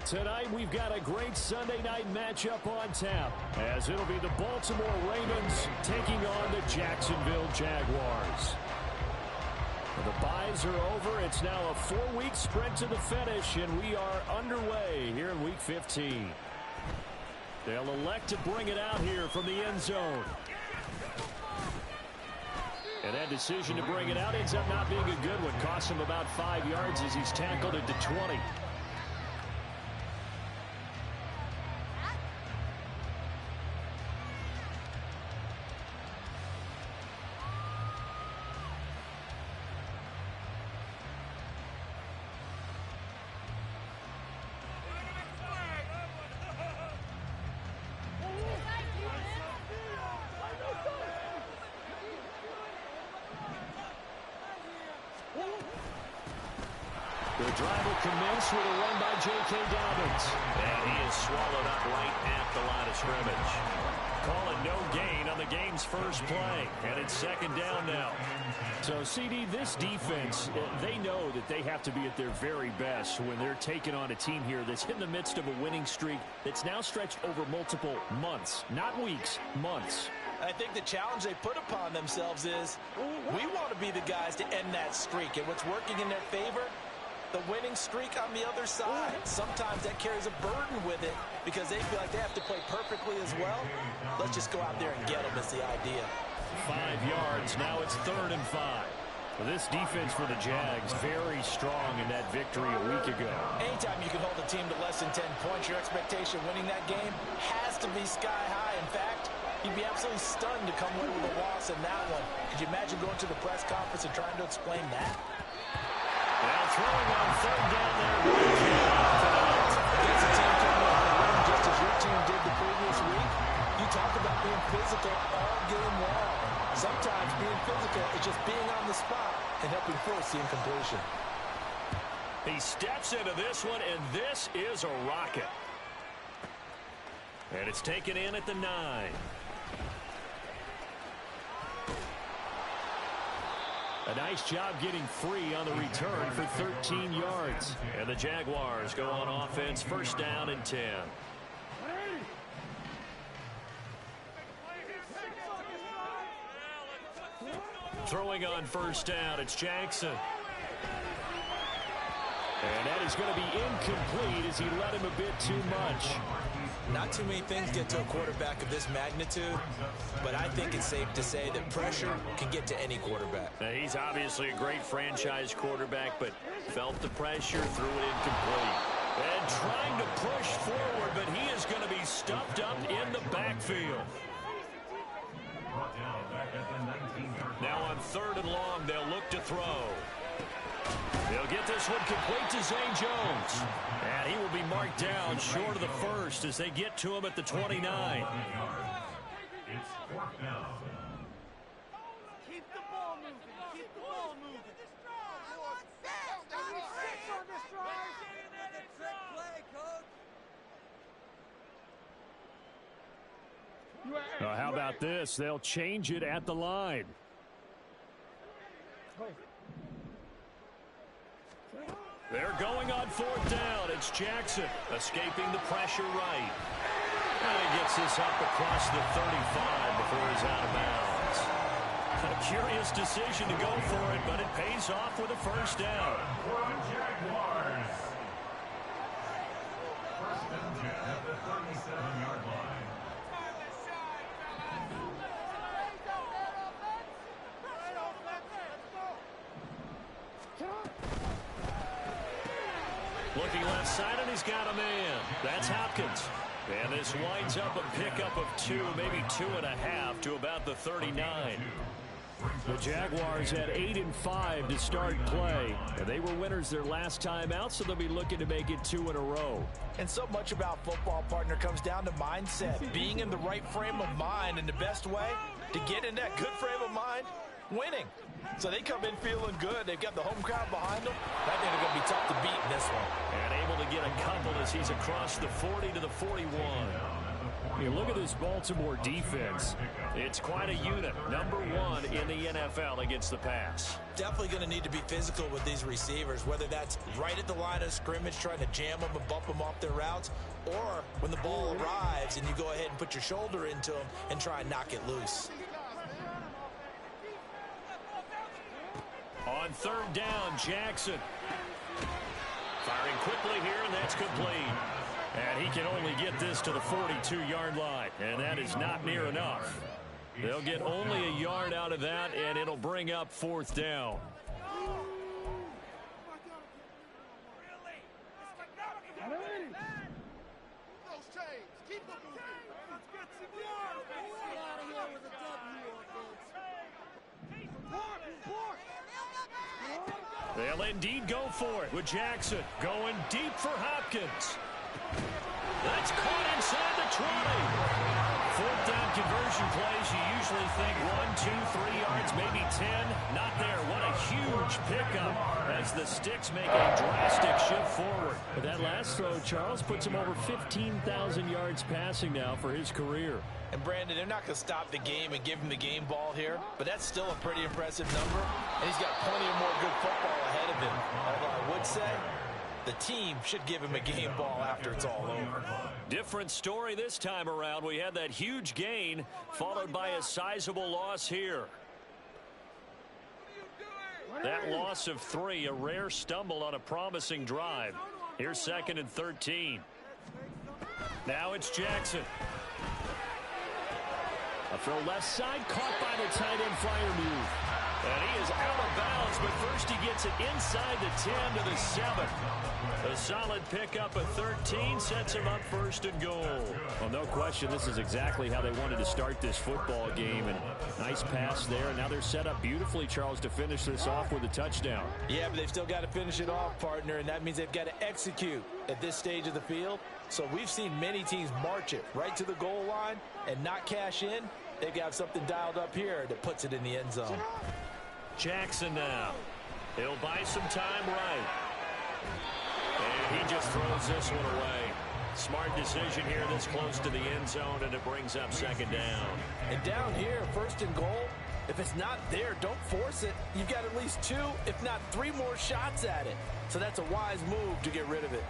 Tonight, we've got a great Sunday night matchup on tap, as it'll be the Baltimore Ravens taking on the Jacksonville Jaguars. The byes are over. It's now a 4-week sprint to the finish, and we are underway here in Week 15. They'll elect to bring it out here from the end zone. And that decision to bring it out ends up not being a good one. Costs him about 5 yards as he's tackled it to 20. The drive will commence with a run by J.K. Dobbins. And he is swallowed up right at the line of scrimmage. Call it no gain on the game's first play. And it's second down now. So, CD, this defense, they know that they have to be at their very best when they're taking on a team here that's in the midst of a winning streak that's now stretched over multiple months. Not weeks, months. I think the challenge they put upon themselves is we want to be the guys to end that streak. And what's working in their favor? The winning streak on the other side. Sometimes that carries a burden with it because they feel like they have to play perfectly as well. Let's just go out there and get them is the idea. 5 yards. Now it's 3rd and 5. This defense for the Jags very strong in that victory a week ago. Anytime you can hold a team to less than 10 points, your expectation winning that game has to be sky high. In fact, you'd be absolutely stunned to come away with a loss in that one. Could you imagine going to the press conference and trying to explain that? Now throwing on 3rd down there. Against a team coming off the win just as your team did the previous week, you talk about being physical all game long. Sometimes being physical is just being on the spot and helping force the incompletion. He steps into this one, and this is a rocket. And it's taken in at the 9. A nice job getting free on the return for 13 yards. And the Jaguars go on offense, 1st down and 10. Throwing on 1st down, it's Jackson. And that is going to be incomplete as he let him a bit too much. Not too many things get to a quarterback of this magnitude, but I think it's safe to say that pressure can get to any quarterback. Now, he's obviously a great franchise quarterback, but felt the pressure, threw it incomplete. And trying to push forward, but he is going to be stuffed up in the backfield. Now on 3rd and long, they'll look to throw. They'll get this one complete to Zay Jones. And he will be marked down short of the 1st as they get to him at the 29. Keep the ball moving. Keep the ball moving. How about this? They'll change it at the line. They're going on 4th down. It's Jackson escaping the pressure right. And he gets this up across the 35 before he's out of bounds. A curious decision to go for it, but it pays off with a 1st down. Jaguars. 1st and 10 at the 37-yard line. Looking left side, and he's got a man. That's Hopkins. And this winds up a pickup of 2, maybe 2.5 to about the 39. The Jaguars had 8 and 5 to start play. And they were winners their last time out, so they'll be looking to make it 2 in a row. And so much about football, partner, comes down to mindset. Being in the right frame of mind, and the best way to get in that good frame of mind, winning. So they come in feeling good. They've got the home crowd behind them. I think they're going to be tough to beat in this one. And able to get a couple as he's across the 40 to the 41. You look at this Baltimore defense. It's quite a unit. #1 in the NFL against the pass. Definitely going to need to be physical with these receivers, whether that's right at the line of scrimmage trying to jam them and bump them off their routes, or when the ball arrives and you go ahead and put your shoulder into them and try and knock it loose. On 3rd down, Jackson. Firing quickly here, and that's complete. And he can only get this to the 42-yard line, and that is not near enough. They'll get only a yard out of that, and it'll bring up 4th down. They'll indeed go for it with Jackson going deep for Hopkins. That's caught inside the 20. 4th down conversion plays, you usually think 1, 2, 3 yards, maybe 10. Not there. What a huge pickup as the Sticks make a drastic shift forward. But that last throw, Charles, puts him over 15,000 yards passing now for his career. And Brandon, they're not going to stop the game and give him the game ball here, but that's still a pretty impressive number, and he's got plenty of more good football ahead of him. Although I would say the team should give him a game ball after it's all over. Different story this time around. We had that huge gain followed by a sizable loss here. That loss of 3, a rare stumble on a promising drive. Here's 2nd and 13. Now it's Jackson. A throw left side, caught by the tight end flyer move. And he is out of bounds, but first he gets it inside the 10 to the 7. A solid pickup of 13 sets him up 1st and goal. Well, no question, this is exactly how they wanted to start this football game. And nice pass there. And now they're set up beautifully, Charles, to finish this off with a touchdown. Yeah, but they've still got to finish it off, partner, and that means they've got to execute at this stage of the field. So we've seen many teams march it right to the goal line and not cash in. They've got something dialed up here that puts it in the end zone. Jackson now. He'll buy some time right. And he just throws this one away. Smart decision here this close to the end zone, and it brings up 2nd down. And down here, 1st and goal, if it's not there, don't force it. You've got at least 2, if not 3 more shots at it. So that's a wise move to get rid of it.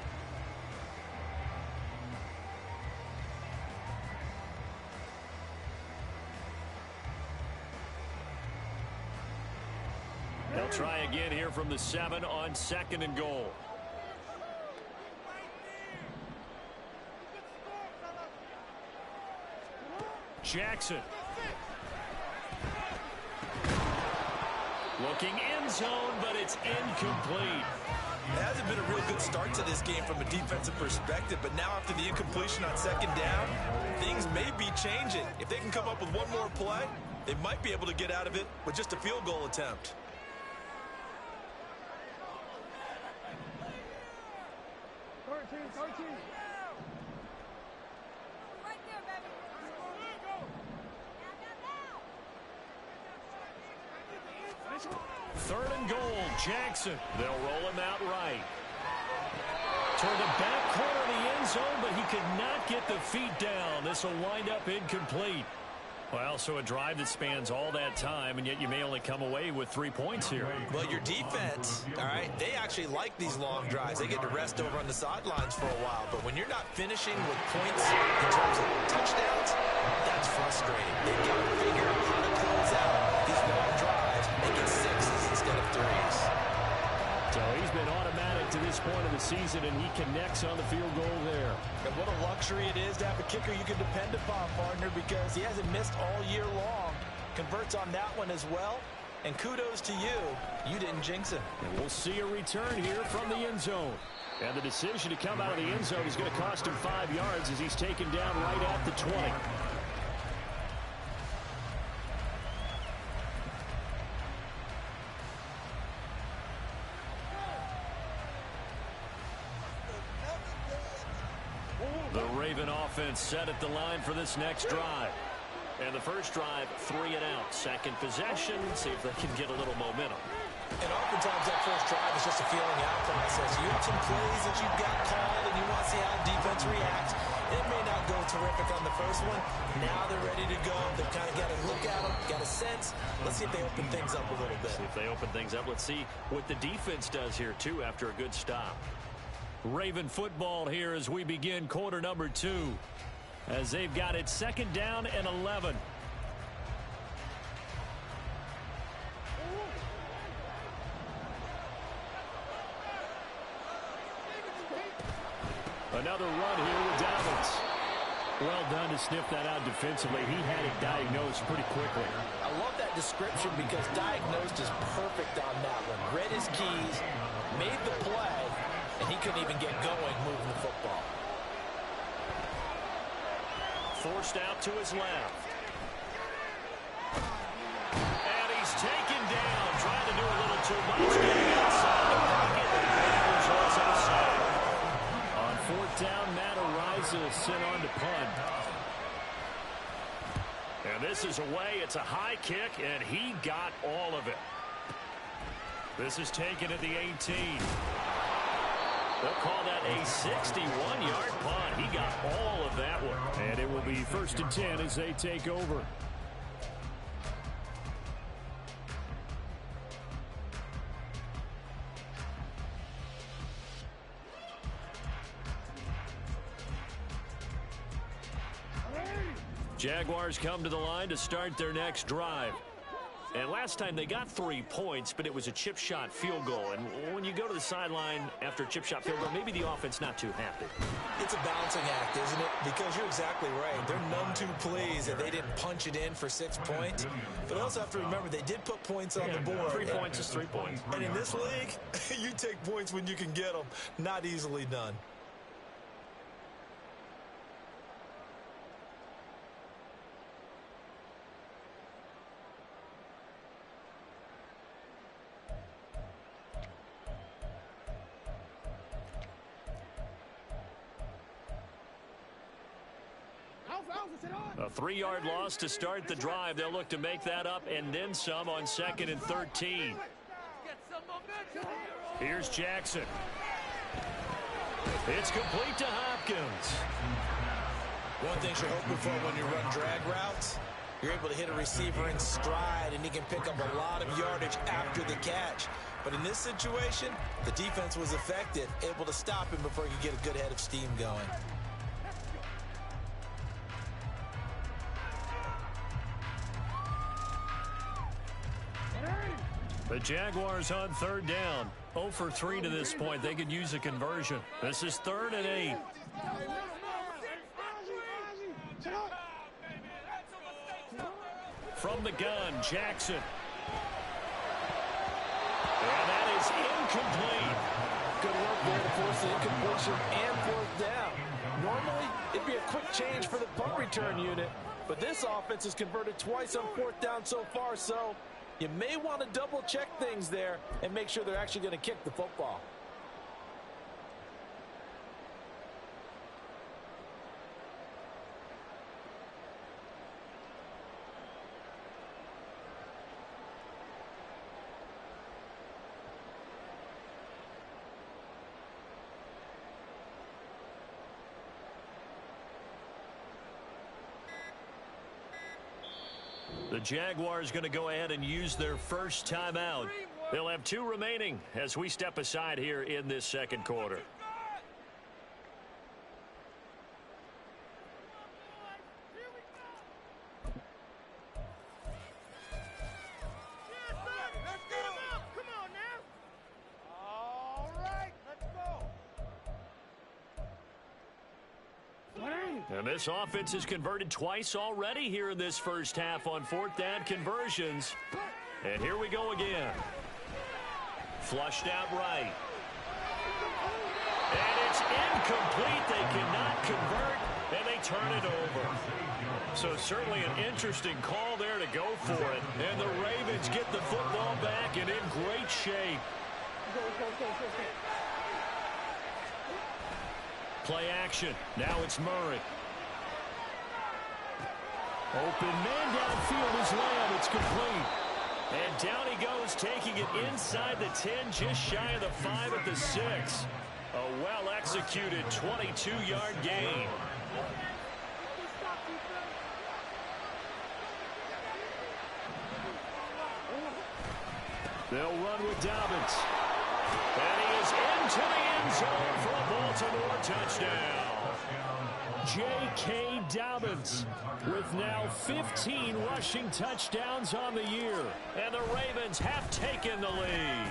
They'll try again here from the 7 on 2nd and goal. Jackson. Looking end zone, but it's incomplete. It hasn't been a real good start to this game from a defensive perspective, but now after the incompletion on 2nd down, things may be changing. If they can come up with one more play, they might be able to get out of it with just a field goal attempt. Third and goal, Jackson. They'll roll him out right. Toward the back corner of the end zone, but he could not get the feet down. This will wind up incomplete. Well, so a drive that spans all that time, and yet you may only come away with 3 points here. Well, your defense, all right, they actually like these long drives. They get to rest over on the sidelines for a while. But when you're not finishing with points in terms of touchdowns, that's frustrating. They've got to figure out how to close out these long drives and get 6s instead of 3s. So he's been automatic to this point of the season, and he connects on the field goal there. And what a luxury it is to have a kicker you can depend upon, partner, because he hasn't missed all year long. Converts on that one as well. And kudos to you. You didn't jinx him. And we'll see a return here from the end zone. And the decision to come out of the end zone is going to cost him 5 yards as he's taken down right at the 20. The Raven offense set at the line for this next drive. And the first drive, 3 and out. Second possession, see if they can get a little momentum. And oftentimes that first drive is just a feeling out process. You have some plays that you've got called and you want to see how the defense reacts. It may not go terrific on the first one. Now they're ready to go. They've kind of got a look at them, got a sense. Let's see if they open things up a little bit. See if they open things up. Let's see what the defense does here, too, after a good stop. Raven football here as we begin quarter number 2. As they've got it 2nd down and 11. Another run here with Dallas. Well done to sniff that out defensively. He had it diagnosed pretty quickly. I love that description because diagnosed is perfect on that one. Read his keys, made the play, and he couldn't even get going moving the football. Forced out to his left. And he's taken down. Trying to do a little too much. Getting outside the pocket. And results in a sack. On 4th down, Matt Ariza sent on to punt. And this is away. It's a high kick, and he got all of it. This is taken at the 18. They'll call that a 61-yard punt. He got all of that one. And it will be 1st and 10 as they take over. Jaguars come to the line to start their next drive. And last time they got 3 points, but it was a chip shot field goal. And when you go to the sideline after a chip shot field goal, maybe the offense not too happy. It's a balancing act, isn't it? Because you're exactly right. They're none too pleased that they didn't punch it in for 6 points. But they also have to remember they did put points on the board. 3 points is 3 points. And in this league, you take points when you can get them. Not easily done. A 3-yard loss to start the drive. They'll look to make that up and then some on 2nd and 13. Here's Jackson. It's complete to Hopkins. One thing you're hoping for when you run drag routes, you're able to hit a receiver in stride, and he can pick up a lot of yardage after the catch. But in this situation, the defense was effective, able to stop him before he could get a good head of steam going. The Jaguars on 3rd down. 0 for 3 to this point. They could use a conversion. This is 3rd and 8. From the gun, Jackson. And that is incomplete. Good work there to force the incompletion and 4th down. Normally, it'd be a quick change for the punt return unit, but this offense has converted twice on 4th down so far, so you may want to double-check things there and make sure they're actually going to kick the football. The Jaguars going to go ahead and use their first timeout. They'll have 2 remaining as we step aside here in this 2nd quarter. And this offense has converted twice already here in this first half on 4th down conversions. And here we go again. Flushed out right. And it's incomplete. They cannot convert, and they turn it over. So certainly an interesting call there to go for it. And the Ravens get the football back and in great shape. Play action. Now it's Murray. Open man downfield is Lamb. It's complete. And down he goes, taking it inside the 10, just shy of the 5 at the 6. A well-executed 22-yard gain. They'll run with Dobbins. And he is into the end zone for a Baltimore touchdown. J.K. Dobbins with now 15 rushing touchdowns on the year. And the Ravens have taken the lead.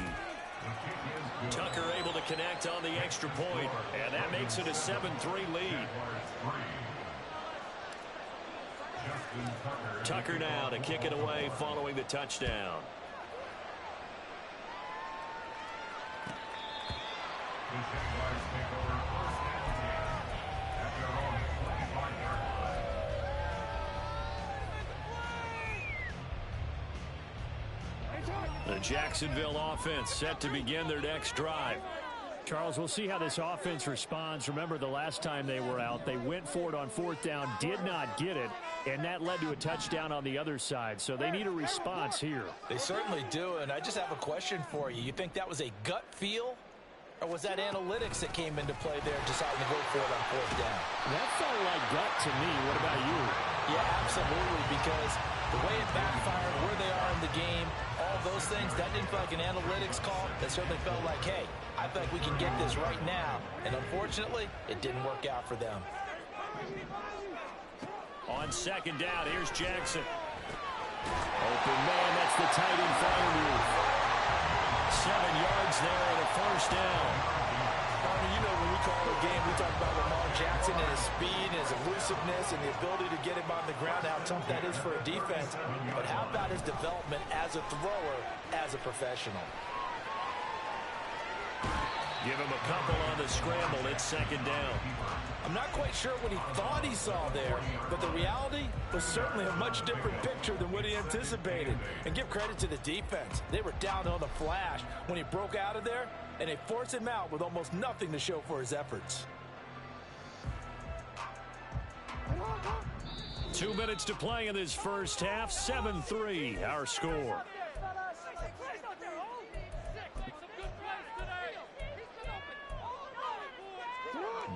Tucker able to connect on the extra point, and that makes it a 7-3 lead. Tucker now to kick it away following the touchdown. The Jaguars take over first and 10 at their own 25-yard line. The Jacksonville offense set to begin their next drive. Charles, we'll see how this offense responds. Remember, the last time they were out, they went for it on fourth down, did not get it, and that led to a touchdown on the other side. So they need a response here. They certainly do, and I just have a question for you. You think that was a gut feel? Or was that analytics that came into play there, deciding to go for it on fourth down? That felt like gut to me. What about you? Yeah, absolutely, because the way it backfired, where they are in the game, all those things, that didn't feel like an analytics call. That certainly felt like, hey, I feel like we can get this right now. And unfortunately, it didn't work out for them. On second down, here's Jackson. Open man, that's the tight end fire move. 7 yards there and a first down. Barney, you know when we call a game, we talk about Lamar Jackson and his speed and his elusiveness and the ability to get him on the ground, how tough that is for a defense. But how about his development as a thrower, as a professional? Give him a couple on the scramble. It's second down. I'm not quite sure what he thought he saw there, but the reality was certainly a much different picture than what he anticipated. And give credit to the defense. They were down on the flash when he broke out of there, and they forced him out with almost nothing to show for his efforts. 2 minutes to play in this first half. 7-3, our score.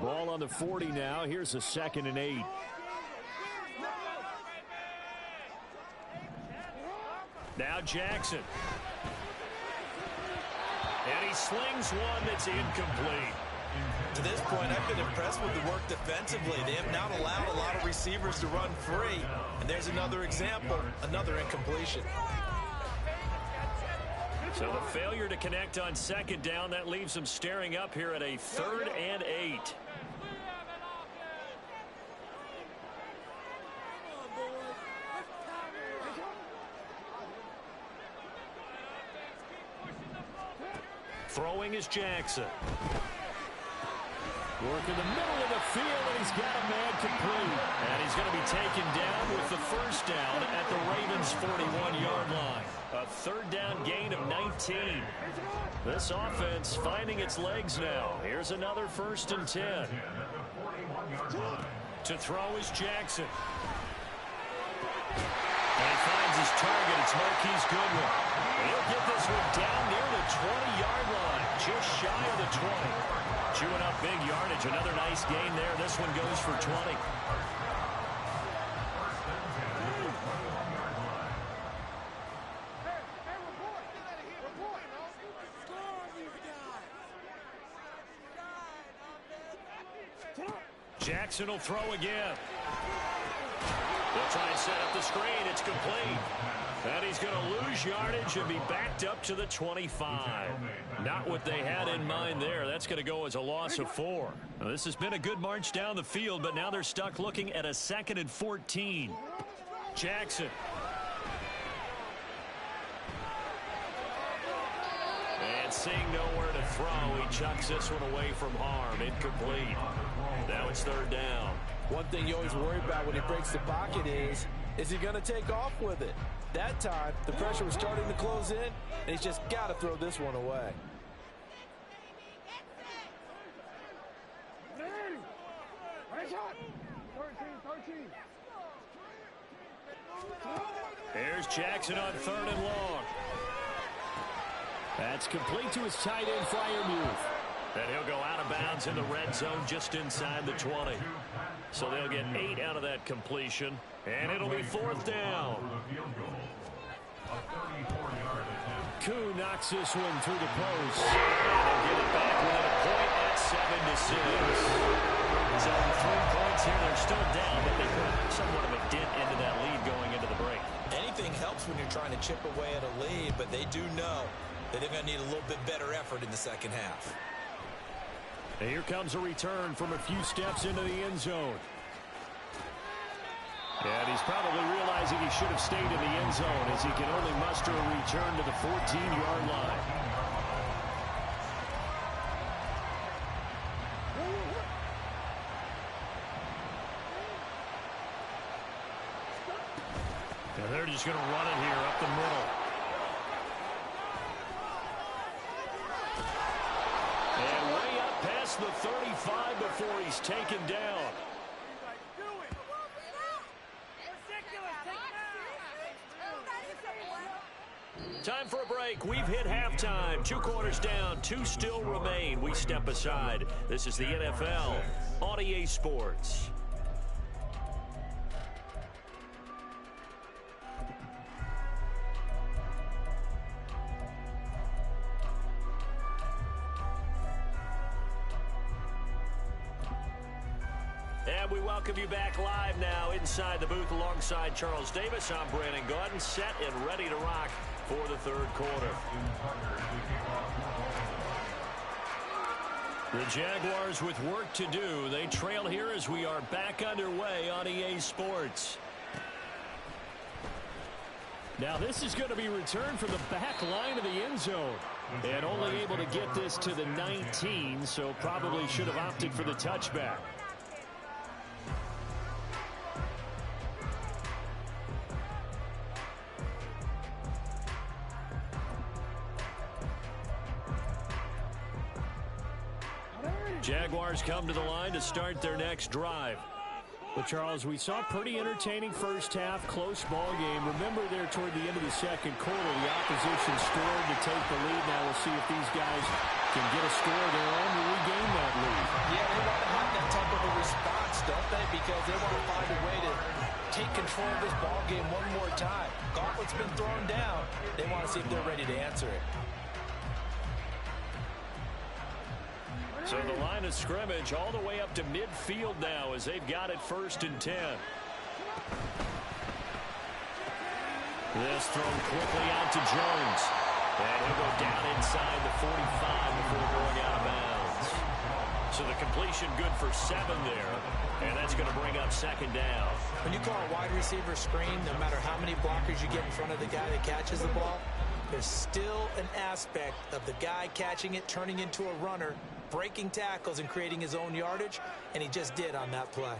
Ball on the 40 now. Here's a 2nd and 8. Now Jackson. And he slings one that's incomplete. To this point, I've been impressed with the work defensively. They have not allowed a lot of receivers to run free. And there's another example, another incompletion. So the failure to connect on second down, that leaves them staring up here at a 3rd and 8. Throwing is Jackson. Work in the middle of the field, and he's got a man complete. And he's going to be taken down with the first down at the Ravens' 41-yard line. A 3rd down gain of 19. This offense finding its legs now. Here's another 1st and 10. To throw is Jackson. And he finds his target. It's Marquise Goodwin. And he'll get this one down near the 20-yard line, just shy of the 20. Chewing up big yardage. Another nice gain there. This one goes for 20. Jackson will throw again. They'll try and set up the screen. It's complete. And he's going to lose yardage and be backed up to the 25. Not what they had in mind there. That's going to go as a loss of 4. Now, this has been a good march down the field, but now they're stuck looking at a 2nd and 14. Jackson. And seeing nowhere to throw, he chucks this one away from harm. Incomplete. Now it's 3rd down. One thing you always worry about when he breaks the pocket is he going to take off with it? That time, the pressure was starting to close in, and he's just got to throw this one away. Here's Jackson on 3rd and long. That's complete to his tight end flyer move. And he'll go out of bounds in the red zone just inside the 20. So they'll get 8 out of that completion. And it'll be 4th down. Koo knocks this one through the post. And they'll get it back within a point at 7-6. So 3 points here. They're still down, but they put somewhat of a dent into that lead going into the break. Anything helps when you're trying to chip away at a lead, but they do know that they're going to need a little bit better effort in the second half. And here comes a return from a few steps into the end zone. And he's probably realizing he should have stayed in the end zone as he can only muster a return to the 14-yard line. And they're just going to run it here up the middle. And way up past the 35 before he's taken down. Time for a break. We've hit halftime. 2 quarters down. 2 still remain. We step aside. This is the NFL on EA Sports. And we welcome you back live now inside the booth alongside Charles Davis. I'm Brandon Gaudin, set and ready to rock for the 3rd quarter. The Jaguars with work to do. They trail here as we are back underway on EA Sports. Now this is going to be returned from the back line of the end zone. And only able to get this to the 19, so probably should have opted for the touchback. Jaguars come to the line to start their next drive. But, Charles, we saw a pretty entertaining first half, close ball game. Remember there toward the end of the second quarter, the opposition scored to take the lead. Now we'll see if these guys can get a score of their own to regain that lead. Yeah, they want to have that type of a response, don't they? Because they want to find a way to take control of this ball game one more time. Gauntlet's been thrown down. They want to see if they're ready to answer it. So the line of scrimmage all the way up to midfield now as they've got it 1st and 10. This thrown quickly out to Jones. And he'll go down inside the 45 before going out of bounds. So the completion good for 7 there. And that's going to bring up 2nd down. When you call a wide receiver screen, no matter how many blockers you get in front of the guy that catches the ball, there's still an aspect of the guy catching it, turning into a runner, breaking tackles and creating his own yardage, and he just did on that play.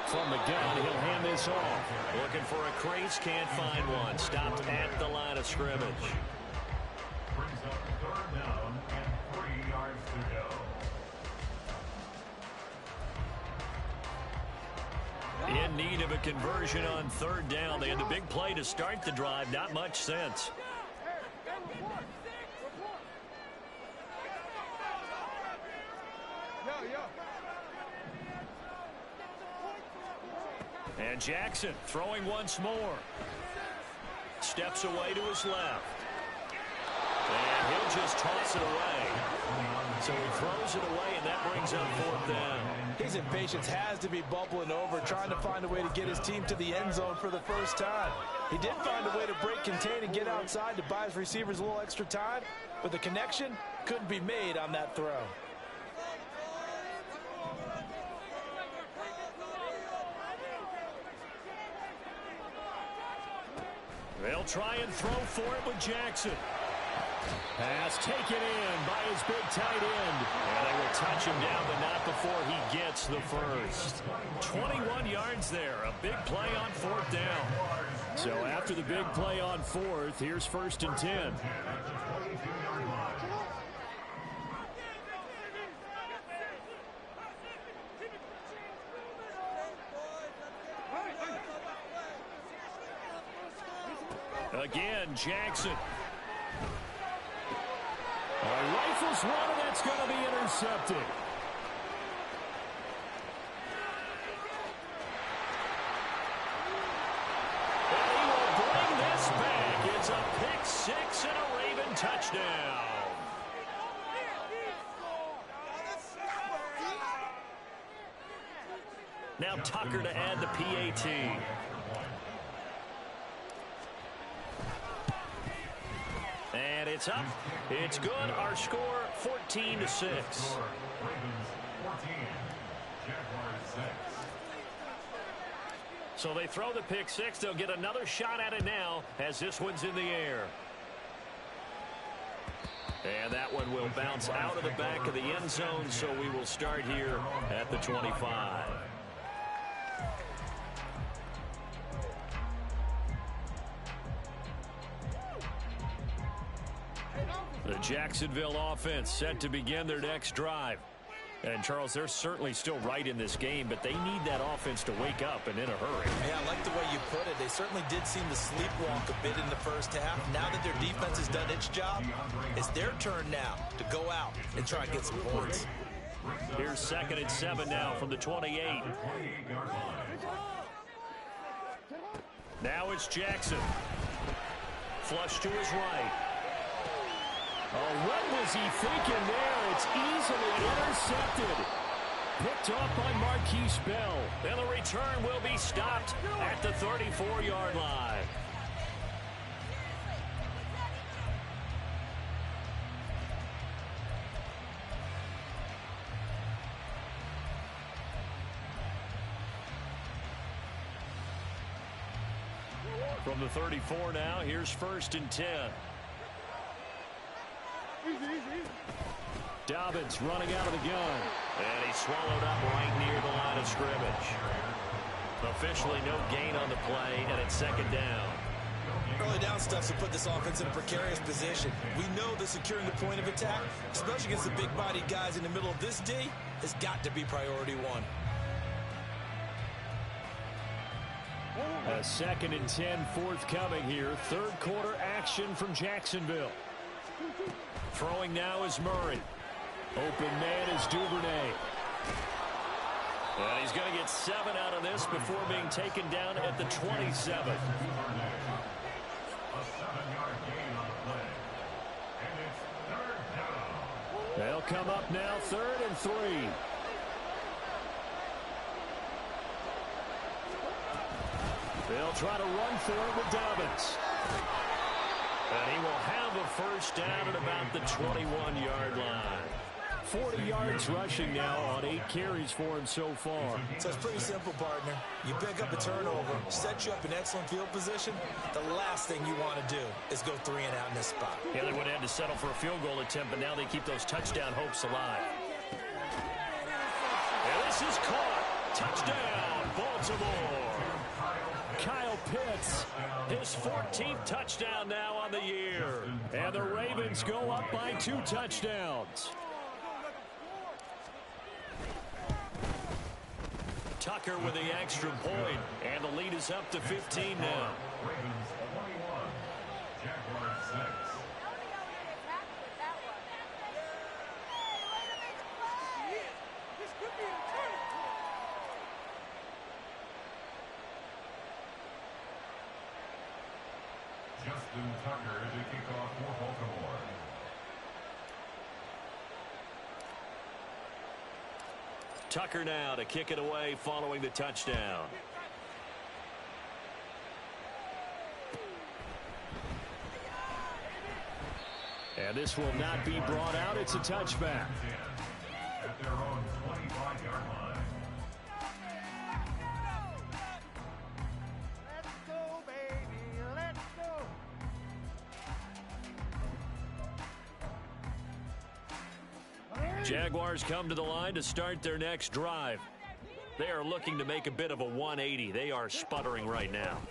From the gun, he'll hand this off. Looking for a crease, can't find one. Stopped at the line of scrimmage. Brings up 3rd down and 3 yards to go. In need of a conversion on 3rd down. They had the big play to start the drive. Not much sense. And Jackson throwing once more. Steps away to his left. And he'll just toss it away. So he throws it away, and that brings up 4th down. His impatience has to be bubbling over, trying to find a way to get his team to the end zone for the first time. He did find a way to break contain and get outside to buy his receivers a little extra time, but the connection couldn't be made on that throw. They'll try and throw for it with Jackson. Pass taken in by his big tight end. And they will touch him down, but not before he gets the first. 21 yards there. A big play on 4th down. So after the big play on 4th, here's 1st and 10. Again, Jackson. Rifles one, and that's going to be intercepted. And he will bring this back. It's a pick six and a Raven touchdown. Now Tucker to add the PAT. And it's up. It's good. Our score, 14-6. So they throw the pick six. They'll get another shot at it now as this one's in the air. And that one will bounce out of the back of the end zone, so we will start here at the 25. The Jacksonville offense set to begin their next drive. And, Charles, they're certainly still right in this game, but they need that offense to wake up and in a hurry. Yeah, I like the way you put it. They certainly did seem to sleepwalk a bit in the first half. Now that their defense has done its job, it's their turn now to go out and try and get some points. Here's 2nd and 7 now from the 28. Now it's Jackson. Flush to his right. Oh, what was he thinking there? It's easily intercepted. Picked off by Marquise Bell. And the return will be stopped at the 34-yard line. From the 34 now, here's 1st and 10. Dobbins running out of the gun. And he's swallowed up right near the line of scrimmage. Officially no gain on the play, and it's 2nd down. Early down stuff to put this offense in a precarious position. We know that securing the point of attack, especially against the big-bodied guys in the middle of this D, has got to be priority one. A 2nd and 10 forthcoming here. 3rd quarter action from Jacksonville. Throwing now is Murray. Open man is Duvernay. And he's going to get 7 out of this before being taken down at the 27. They'll come up now 3rd and 3. They'll try to run for it with Dobbins. And he will have a 1st down at about the 21-yard line. 40 yards rushing now on 8 carries for him so far. So it's pretty simple, partner. You pick up a turnover, set you up in excellent field position. The last thing you want to do is go 3 and out in this spot. Yeah, they would have had to settle for a field goal attempt, but now they keep those touchdown hopes alive. And this is caught. Touchdown, Baltimore. Kyle Pitts. His 14th touchdown now on the year. And the Ravens go up by 2 touchdowns. Tucker with the extra point, and the lead is up to 15 now. Ravens 21, Jaguars 6. Justin Tucker to kick off for Baltimore. Tucker now to kick it away following the touchdown. And this will not be brought out. It's a touchback. At their own 25-yard line. Let's go, baby. Let's go. Jaguars come to the line to start their next drive. They are looking to make a bit of a 180. They are sputtering right now.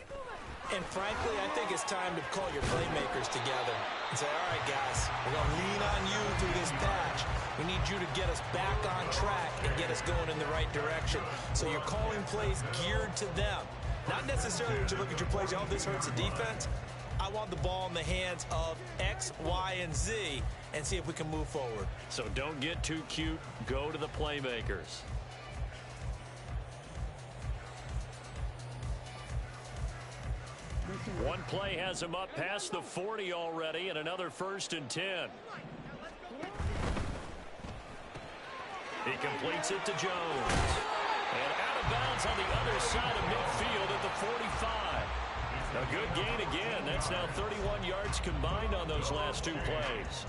And frankly, I think it's time to call your playmakers together and say, all right, guys, we're going to lean on you through this patch. We need you to get us back on track and get us going in the right direction. So you're calling plays geared to them. Not necessarily when you look at your plays, oh, this hurts the defense. I want the ball in the hands of X, Y, and Z and see if we can move forward. So don't get too cute. Go to the playmakers. One play has him up past the 40 already, and another 1st and 10. He completes it to Jones. And out of bounds on the other side of midfield at the 45. A good gain again. That's now 31 yards combined on those last 2 plays.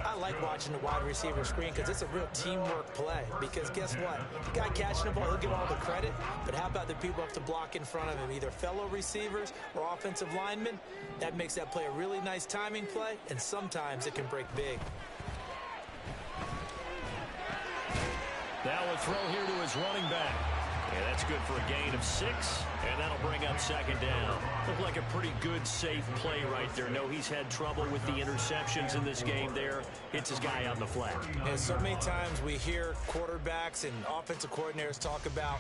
I like watching the wide receiver screen because it's a real teamwork play. Because guess what? The guy catching the ball, he'll get all the credit. But how about the people up to block in front of him, either fellow receivers or offensive linemen? That makes that play a really nice timing play, and sometimes it can break big. Now a throw here to his running back. And that's good for a gain of 6, and that'll bring up 2nd down. Looked like a pretty good, safe play right there. No, he's had trouble with the interceptions in this game there. Hits his guy on the flat. And so many times we hear quarterbacks and offensive coordinators talk about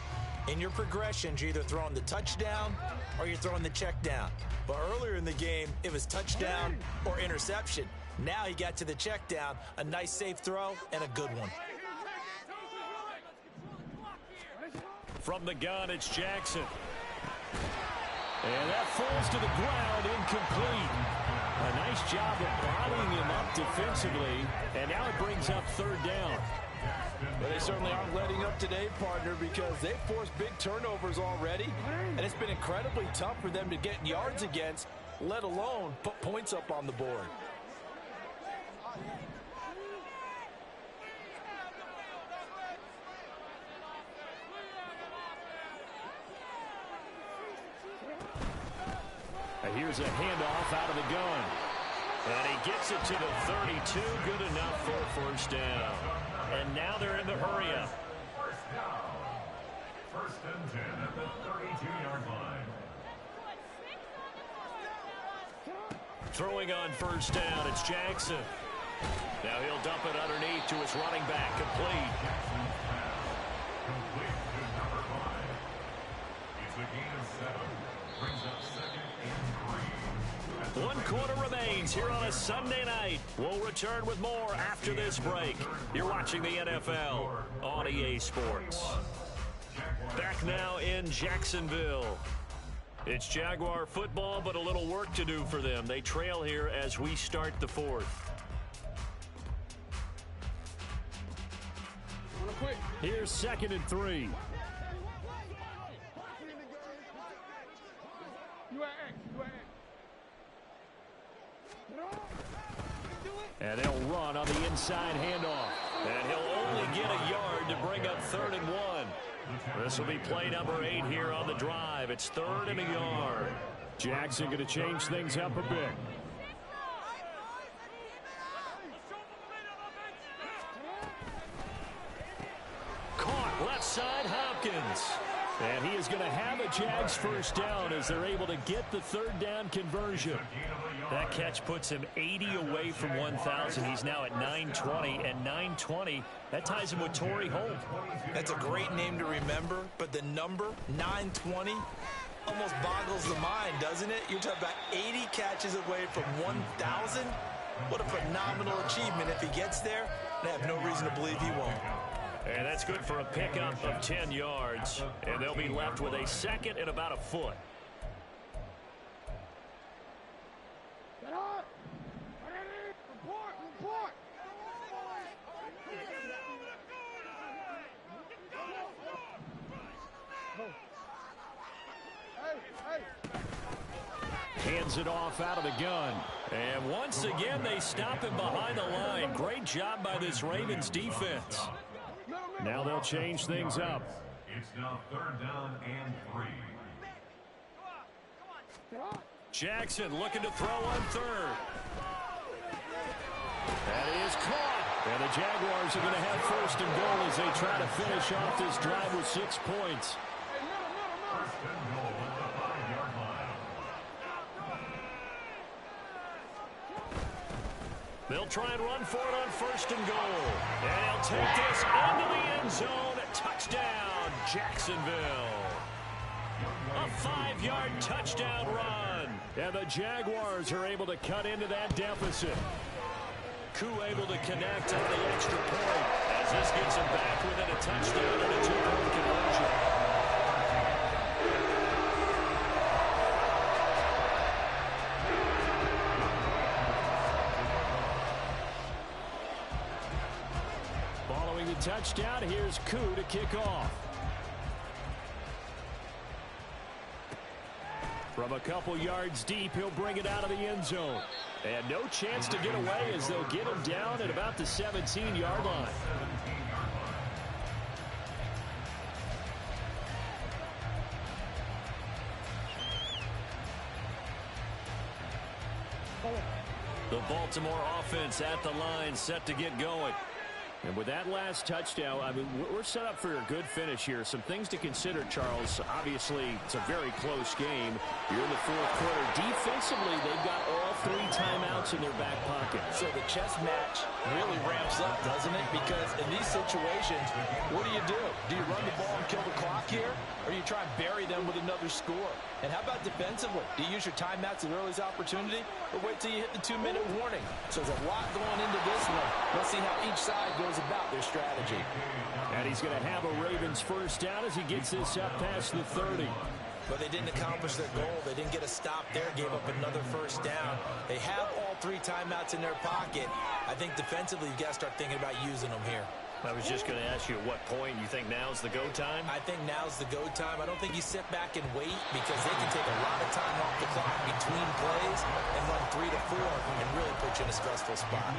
in your progressions, you're either throwing the touchdown or you're throwing the check down. But earlier in the game, it was touchdown or interception. Now he got to the check down, a nice safe throw, and a good one. From the gun, it's Jackson. And that falls to the ground, incomplete. A nice job of bodying him up defensively, and now it brings up 3rd down. Well, they certainly aren't letting up today, partner, because they've forced big turnovers already, and it's been incredibly tough for them to get yards against, let alone put points up on the board. Here's a handoff out of the gun. And he gets it to the 32. Good enough for a 1st down. And now they're in the hurry-up. 1st down. 1st and 10 at the 32-yard line. Throwing on 1st down, it's Jackson. Now he'll dump it underneath to his running back. Complete. Complete to number 5. It's a gain of 7. Brings up 2nd and 3. 1 quarter remains here on a Sunday night. We'll return with more after this break. You're watching the NFL on EA Sports. Back now in Jacksonville. It's Jaguar football, but a little work to do for them. They trail here as we start the 4th. Here's 2nd and 3. And they'll run on the inside handoff. And he'll only get a yard to bring up 3rd and 1. This will be play number 8 here on the drive. It's 3rd and a yard. Jackson going to change things up a bit. Caught left side, Hopkins. And he is going to have a Jags 1st down as they're able to get the 3rd down conversion. That catch puts him 80 away from 1,000. He's now at 920, and 920, that ties him with Torrey Holt. That's a great name to remember, but the number, 920, almost boggles the mind, doesn't it? You're talking about 80 catches away from 1,000? What a phenomenal achievement. If he gets there, I have no reason to believe he won't. And that's good for a pickup of 10 yards. And they'll be left with a 2nd and about a foot. Hands it off out of the gun. And once again, they stop him behind the line. Great job by this Ravens defense. Now they'll change things up. It's now 3rd down and 3. Jackson looking to throw on 3rd. That is caught. And the Jaguars are going to have 1st and goal as they try to finish off this drive with 6 points. 1st and goal at the 5-yard line. They'll try and run for it on 1st and goal. And he'll take this into the end zone. Touchdown, Jacksonville. A 5-yard touchdown run. And the Jaguars are able to cut into that deficit. Koo able to connect on the extra point as this gets him back within a touchdown and a 2-point conversion. Following the touchdown, here's Koo to kick off. From a couple yards deep, he'll bring it out of the end zone. And no chance to get away as they'll get him down at about the 17-yard line. The Baltimore offense at the line, set to get going. And with that last touchdown, I mean, we're set up for a good finish here. Some things to consider, Charles. Obviously, it's a very close game. You're in the fourth quarter. Defensively, they've got all 3 timeouts in their back pocket. So the chess match really ramps up, doesn't it? Because in these situations, what do? Do you run the ball and kill the clock here? Or do you try and bury them with another score? And how about defensively? Do you use your timeouts at earliest opportunity? Or wait till you hit the 2-minute warning? So there's a lot going into this one. Let's see how each side goes about their strategy. And he's going to have a Ravens first down as he gets this up past the 30. But they didn't accomplish their goal. They didn't get a stop there, gave up another first down. They have all 3 timeouts in their pocket. I think defensively, you've got to start thinking about using them here. I was just going to ask you at what point you think now's the go time? I think now's the go time. I don't think you sit back and wait because they can take a lot of time off the clock between plays and run 3 to 4 and really put you in a stressful spot.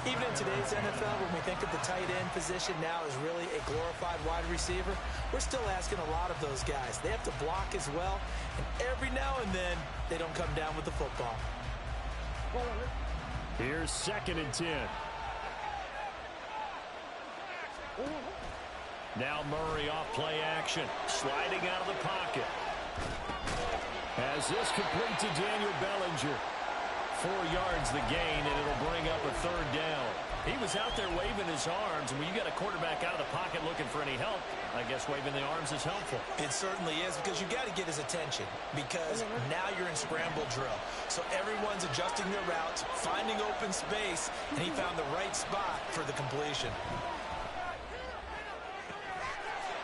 Even in today's NFL, when we think of the tight end position now as really a glorified wide receiver, we're still asking a lot of those guys. They have to block as well, and every now and then they don't come down with the football. Here's 2nd and 10. Now Murray off play action, sliding out of the pocket. As this complete to Daniel Bellinger. 4 yards the gain, and it'll bring up a 3rd down. He was out there waving his arms, and when you got a quarterback out of the pocket looking for any help, I guess waving the arms is helpful. It certainly is, because you got to get his attention, because now you're in scramble drill. So everyone's adjusting their routes, finding open space, and he found the right spot for the completion.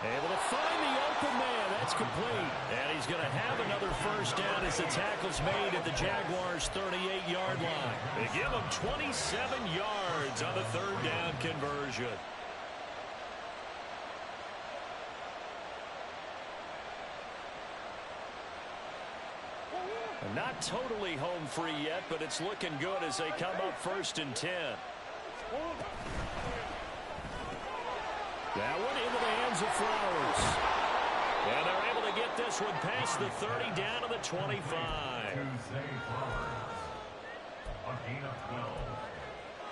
Able to find the open man. That's complete. And he's going to have another first down as the tackle's made at the Jaguars' 38-yard line. They give him 27 yards on the 3rd down conversion. Not totally home free yet, but it's looking good as they come up 1st and 10. That one into the hands of Flowers. And they're able to get this one past the 30 down to the 25. A gain of 12.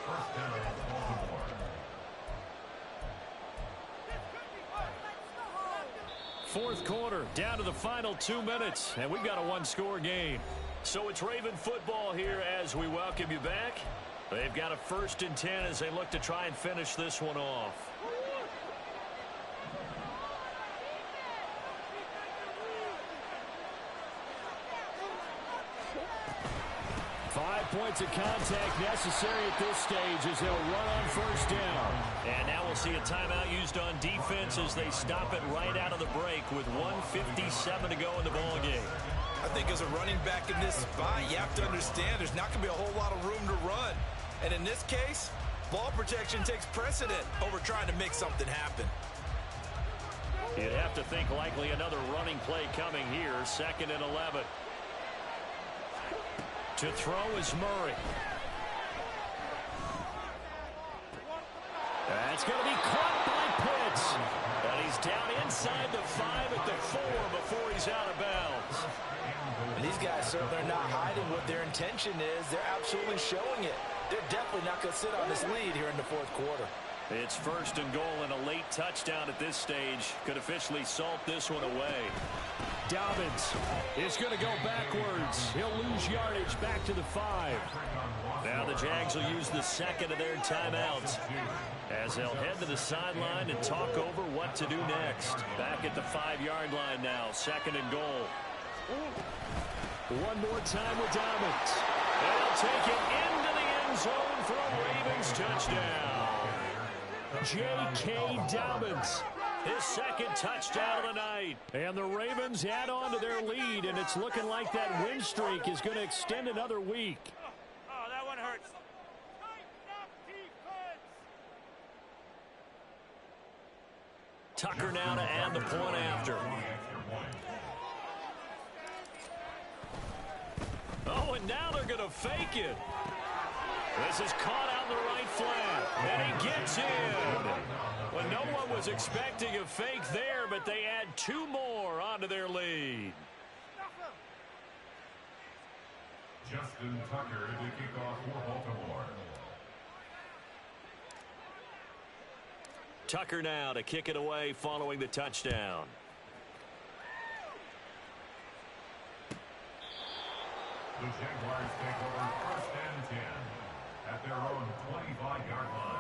First down, Baltimore. Fourth quarter, down to the final 2 minutes, and we've got a 1-score game. So it's Raven football here as we welcome you back. They've got a 1st and 10 as they look to try and finish this one off. 5 points of contact necessary at this stage as they'll run on first down. And now we'll see a timeout used on defense as they stop it right out of the break with 1:57 to go in the ballgame. I think as a running back in this spot, you have to understand there's not going to be a whole lot of room to run. And in this case, ball protection takes precedent over trying to make something happen. You'd have to think likely another running play coming here, 2nd and 11. To throw is Murray. That's going to be caught by Pitts. And he's down inside the 5 at the 4 before he's out of bounds. And these guys certainly are not hiding what their intention is. They're absolutely showing it. They're definitely not going to sit on this lead here in the fourth quarter. It's 1st and goal, and a late touchdown at this stage could officially salt this one away. Dobbins is going to go backwards. He'll lose yardage back to the 5. Now the Jags will use the 2nd of their timeouts as they'll head to the sideline and talk over what to do next. Back at the 5-yard line now, 2nd and goal. One more time with Dobbins. They'll take it into the end zone for a Ravens touchdown. J.K. Dobbins. His second touchdown of the night. And the Ravens add on to their lead, and it's looking like that win streak is going to extend another week. Oh, that one hurts. Tucker now to add the point after. Oh, and now they're going to fake it. This is caught out in the right flat, and he gets in. Well, no one was expecting a fake there, but they add two more onto their lead. Justin Tucker to kick off for Baltimore. Tucker now to kick it away following the touchdown. The Jaguars take over 1st and 10 at their own 25-yard line.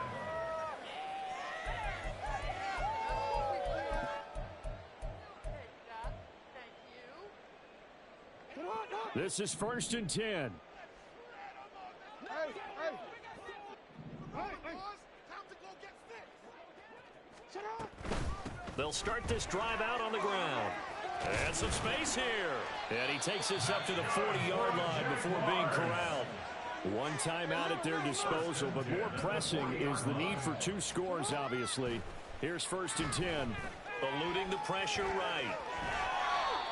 This is 1st and 10. They'll start this drive out on the ground. And some space here. And he takes this up to the 40-yard line before being corralled. One timeout at their disposal, but more pressing is the need for two scores, obviously. Here's 1st and 10. Eluding the pressure right.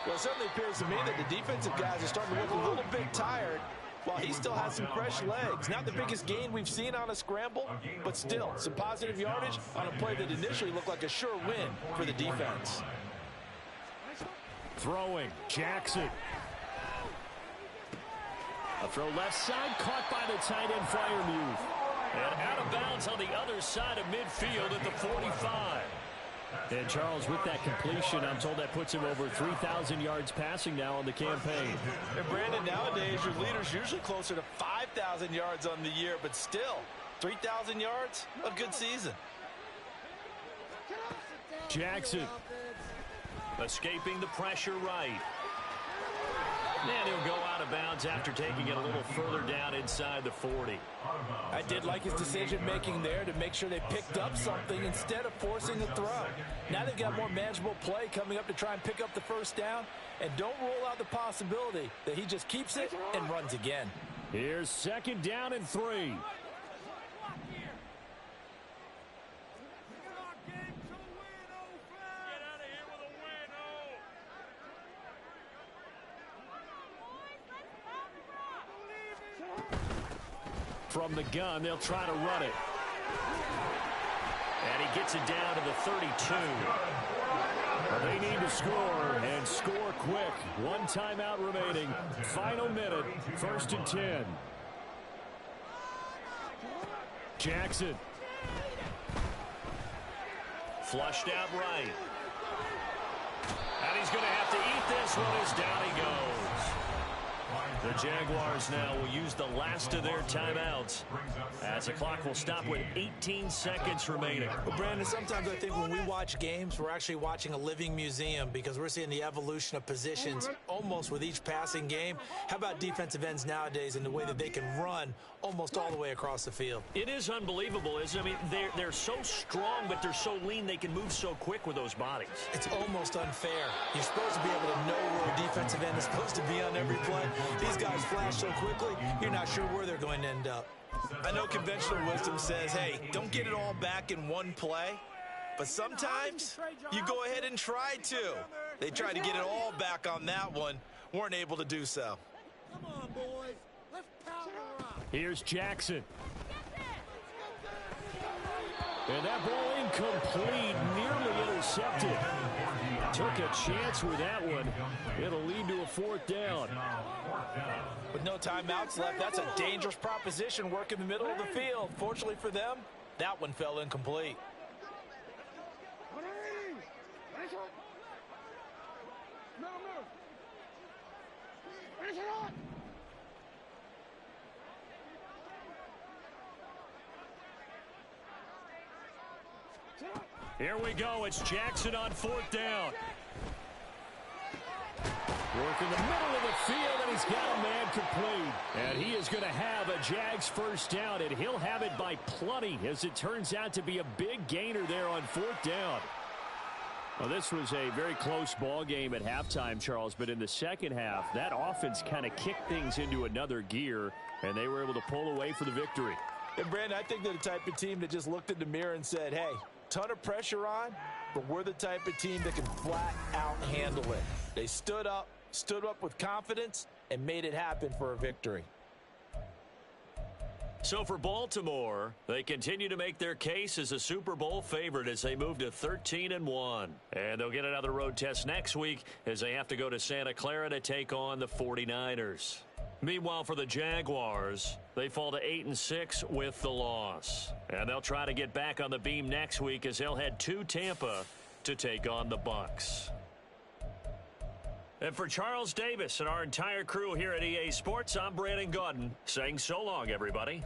Well, it certainly appears to me that the defensive guys are starting to look a little bit tired while he still has some fresh legs. Not the biggest gain we've seen on a scramble, but still some positive yardage on a play that initially looked like a sure win for the defense. Throwing, Jackson. A throw left side, caught by the tight end Freiermuth. And out of bounds on the other side of midfield at the 45. And Charles, with that completion, I'm told that puts him over 3,000 yards passing now on the campaign. And Brandon, nowadays your leader's usually closer to 5,000 yards on the year, but still, 3,000 yards, a good season. Jackson. Escaping the pressure right. And he'll go out of bounds after taking it a little further down inside the 40. I did like his decision-making there to make sure they picked up something instead of forcing a throw. Now they've got more manageable play coming up to try and pick up the first down, and don't rule out the possibility that he just keeps it and runs again. Here's 2nd down and 3. From the gun, they'll try to run it. And he gets it down to the 32. They need to score, and score quick. One timeout remaining. Final minute, 1st and 10. Jackson. Flushed out right. And he's going to have to eat this one as down he goes. The Jaguars now will use the last of their timeouts as the clock will stop with 18 seconds remaining. Well, Brandon, sometimes I think when we watch games, we're actually watching a living museum because we're seeing the evolution of positions almost with each passing game. How about defensive ends nowadays and the way that they can run almost all the way across the field? It is unbelievable, isn't it? I mean, they're so strong, but they're so lean. They can move so quick with those bodies. It's almost unfair. You're supposed to be able to know where a defensive end is supposed to be on every play. These guys flash so quickly, you're not sure where they're going to end up. I know conventional wisdom says, hey, don't get it all back in one play. But sometimes you go ahead and try to. They tried to get it all back on that one. Weren't able to do so. Come on, boys. Let's power up. Here's Jackson. And that ball incomplete, nearly intercepted. Took a chance with that one. It'll lead to a 4th down. With no timeouts left, that's a dangerous proposition. Work in the middle of the field. Fortunately for them, that one fell incomplete. Here we go. It's Jackson on 4th down. Work in the middle of the field, and he's got a man complete. And he is going to have a Jags first down, and he'll have it by plenty, as it turns out to be a big gainer there on fourth down. Well, this was a very close ball game at halftime, Charles, but in the second half, that offense kind of kicked things into another gear, and they were able to pull away for the victory. And, Brandon, I think they're the type of team that just looked in the mirror and said, hey, ton of pressure on, but we're the type of team that can flat out handle it. They stood up with confidence, and made it happen for a victory. So for Baltimore, they continue to make their case as a Super Bowl favorite as they move to 13-1. And they'll get another road test next week as they have to go to Santa Clara to take on the 49ers. Meanwhile, for the Jaguars, they fall to 8-6 with the loss. And they'll try to get back on the beam next week as they'll head to Tampa to take on the Bucs. And for Charles Davis and our entire crew here at EA Sports, I'm Brandon Gaudin saying so long, everybody.